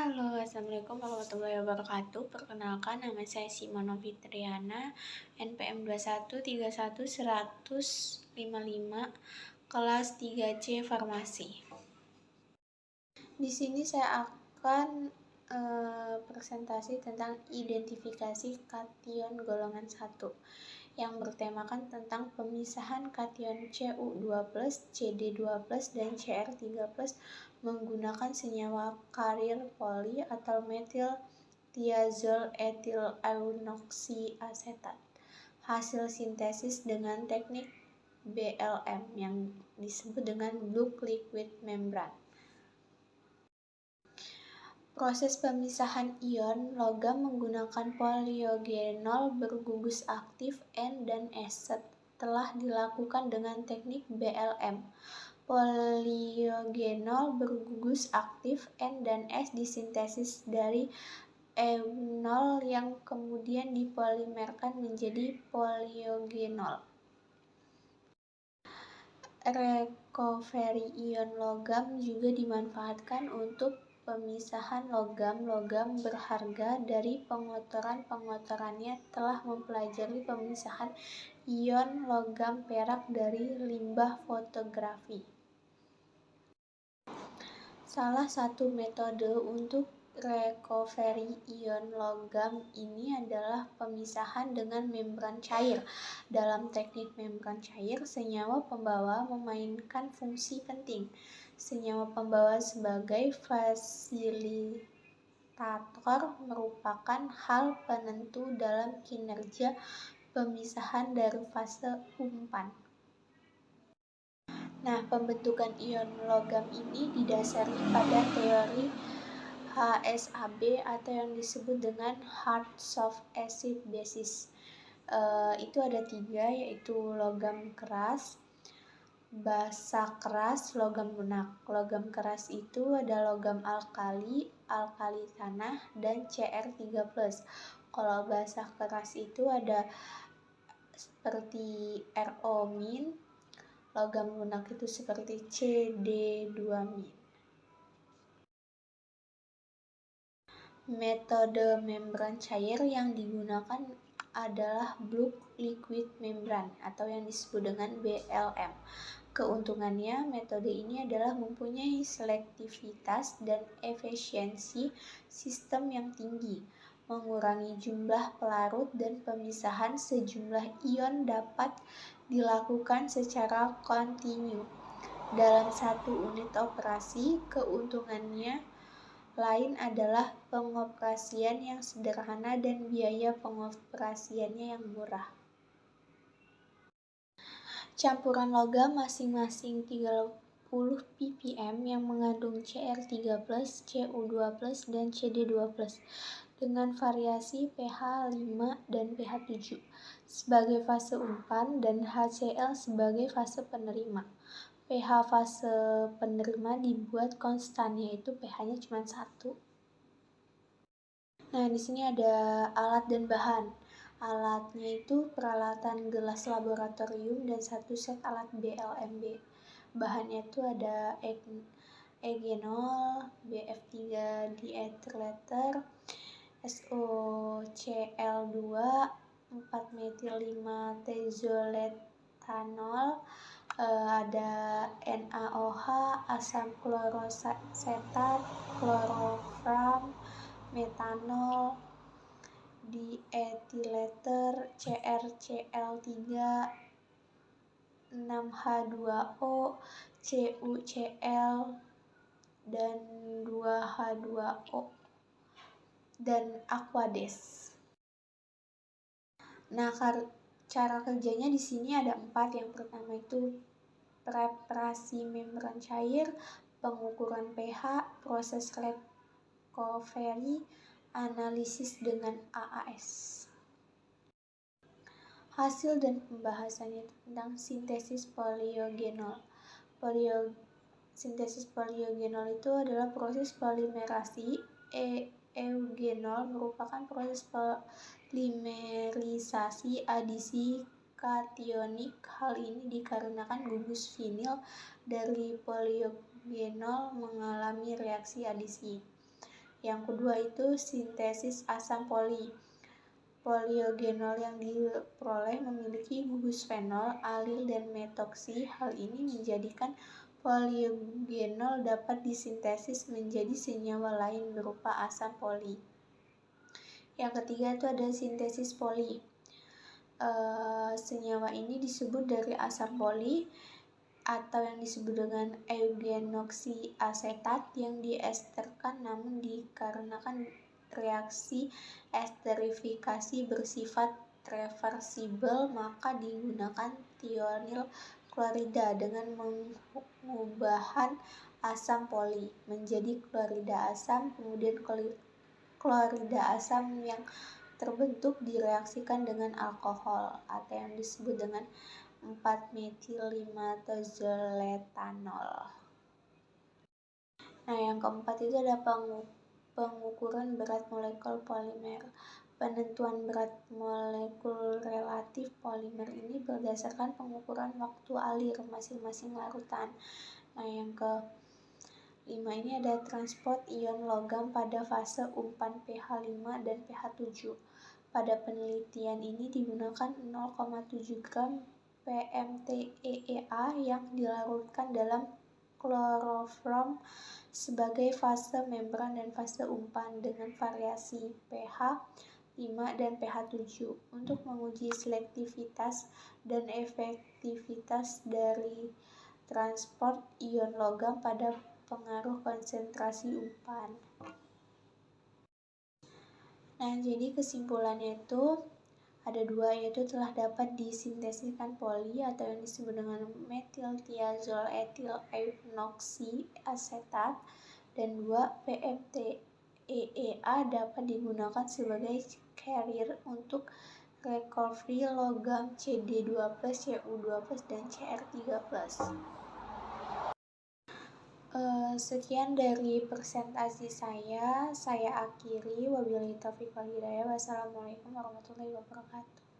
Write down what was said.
Halo, Assalamualaikum warahmatullahi wabarakatuh. Perkenalkan, nama saya Simona Fitriana, NPM 2131155, kelas 3C Farmasi. Di sini saya akan presentasi tentang identifikasi kation golongan 1 yang bertemakan tentang pemisahan kation Cu2+, Cd2+, dan Cr3+, menggunakan senyawa karir poli atau metil thiazol etil aurinoxy-asetat. Hasil sintesis dengan teknik BLM yang disebut dengan bulk liquid membrane. Proses pemisahan ion logam menggunakan poliogenol bergugus aktif N dan S telah dilakukan dengan teknik BLM. Poliogenol bergugus aktif N dan S disintesis dari eunol yang kemudian dipolimerkan menjadi poliogenol. Recovery ion logam juga dimanfaatkan untuk pemisahan logam-logam berharga dari pengotorannya telah mempelajari pemisahan ion logam perak dari limbah fotografi. Salah satu metode untuk recovery ion logam ini adalah pemisahan dengan membran cair. Dalam teknik membran cair, senyawa pembawa memainkan fungsi penting. Senyawa pembawa sebagai fasilitator merupakan hal penentu dalam kinerja pemisahan dari fase umpan. Nah, pembentukan ion logam ini didasari pada teori HSAB atau yang disebut dengan hard soft acid basis. Itu ada 3, yaitu logam keras, basa keras, logam lunak. Logam keras itu ada logam alkali, alkali tanah, dan Cr3+. Kalau basa keras itu ada seperti RO-. Logam lunak itu seperti Cd2-. Metode membran cair yang digunakan adalah bulk liquid membrane atau yang disebut dengan BLM. Keuntungannya, metode ini adalah mempunyai selektivitas dan efisiensi sistem yang tinggi, mengurangi jumlah pelarut dan pemisahan sejumlah ion dapat dilakukan secara kontinu dalam satu unit operasi. Keuntungannya lain adalah pengoperasian yang sederhana dan biaya pengoperasiannya yang murah. Campuran logam masing-masing 30 ppm yang mengandung Cr3+, Cu2+, dan Cd2+, dengan variasi pH 5 dan pH 7 sebagai fase umpan dan HCl sebagai fase penerima. pH fase penerima dibuat konstan, yaitu pH-nya cuma 1. Nah, di sini ada alat dan bahan. Alatnya itu peralatan gelas laboratorium dan 1 set alat BLMB. Bahannya itu ada egenol, BF3 diethylater, SOCl2, 4-metil-5-tezoletanol, ada NaOH, asam klorosetat, klorofram, metanol, diethylater, CrCl3, 6H2O, CuCl, dan 2H2O, dan Aquades. Nah, cara kerjanya di sini ada 4. Yang pertama itu preparasi membran cair, pengukuran pH, proses recovery, analisis dengan AAS. Hasil dan pembahasannya tentang sintesis poliogenol. Sintesis poliogenol itu adalah proses polimerasi. Eugenol merupakan proses polimerisasi adisi kationik. Hal ini dikarenakan gugus vinil dari poliogenol mengalami reaksi adisi. Yang kedua itu sintesis asam poliogenol yang diperoleh memiliki gugus fenol, alil, dan metoksi. Hal ini menjadikan poliogenol dapat disintesis menjadi senyawa lain berupa asam poli. Yang ketiga itu ada sintesis poli. Senyawa ini disebut dari asam poli atau yang disebut dengan eugenoksiasetat yang diesterkan, namun dikarenakan reaksi esterifikasi bersifat reversibel maka digunakan tionil klorida dengan mengubahan asam poli menjadi klorida asam. Kemudian klorida asam yang terbentuk direaksikan dengan alkohol atau yang disebut dengan 4-metil-5-tozoletanol. Nah, yang keempat itu ada pengukuran berat molekul polimer. Penentuan berat molekul relatif polimer ini berdasarkan pengukuran waktu alir masing-masing larutan. Nah, yang ke-5 ini ada transport ion logam pada fase umpan pH 5 dan pH 7. Pada penelitian ini digunakan 0,7 gram PMTEEA yang dilarutkan dalam kloroform sebagai fase membran dan fase umpan dengan variasi pH 5 dan pH 7 untuk menguji selektivitas dan efektivitas dari transport ion logam pada pengaruh konsentrasi umpan. Nah, jadi kesimpulannya itu ada dua, yaitu telah dapat disintesiskan poli atau yang disebut dengan metiltiazol etil eugenoksiasetat, dan 2, PMTEEA dapat digunakan sebagai carrier untuk recovery logam CD2+, Cu2+, dan Cr3+. Sekian dari presentasi saya akhiri. Wabillahi taufiq wal hidayah. Wassalamualaikum warahmatullahi wabarakatuh.